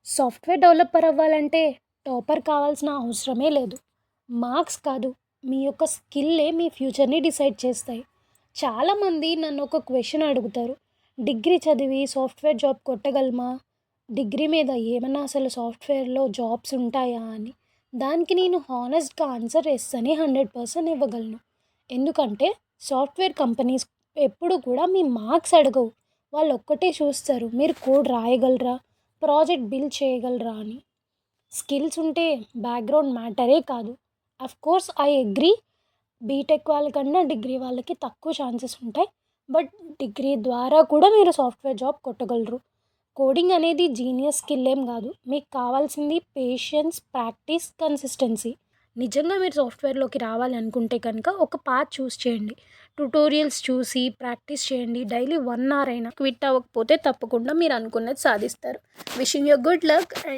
Software developer అవ్వాలంటే topper కావాల్సిన అవసరమే లేదు. మార్క్స్ కాదు, మీ యొక్క స్కిల్లే మీ ఫ్యూచర్‌ని డిసైడ్ చేస్తాయి. చాలామంది నన్ను ఒక క్వెషన్ అడుగుతారు. డిగ్రీ చదివి సాఫ్ట్‌వేర్ జాబ్ కొట్టగలమా? డిగ్రీ మీద ఏమన్నా అసలు సాఫ్ట్‌వేర్‌లో జాబ్స్ ఉంటాయా అని. దానికి నేను హానెస్ట్‌గా ఆన్సర్ యెస్ అని 100% ఇవ్వగలను. ఎందుకంటే సాఫ్ట్‌వేర్ కంపెనీస్ ఎప్పుడు కూడా మీ మార్క్స్ అడగవు. వాళ్ళు ఒక్కటే చూస్తారు. మీరు కోడ్ రాయగలరా? ప్రాజెక్ట్ బిల్డ్ చేయగలరా అని. స్కిల్స్ ఉంటే బ్యాక్‌గ్రౌండ్ మ్యాటరే కాదు. Of course I agree. బీటెక్ వాళ్ళకన్నా డిగ్రీ వాళ్ళకి తక్కువ ఛాన్సెస్ ఉంటాయి. బట్ డిగ్రీ ద్వారా కూడా మీరు సాఫ్ట్‌వేర్ జాబ్ కొట్టగలరు. కోడింగ్ అనేది జీనియస్ స్కిల్ ఏం కాదు. మీకు కావాల్సింది పేషెన్స్, ప్రాక్టీస్, కన్సిస్టెన్సీ. నిజంగా మీరు సాఫ్ట్‌వేర్‌లోకి రావాలి అనుకుంటే కనుక ఒక పాత్ చూస్ చేయండి. ట్యుటోరియల్స్ చూసి ప్రాక్టీస్ చేయండి. డైలీ 1 అవర్ అయినా క్విట్ అవ్వకపోతే తప్పకుండా మీరు అనుకున్నది సాధిస్తారు. Wishing you good luck and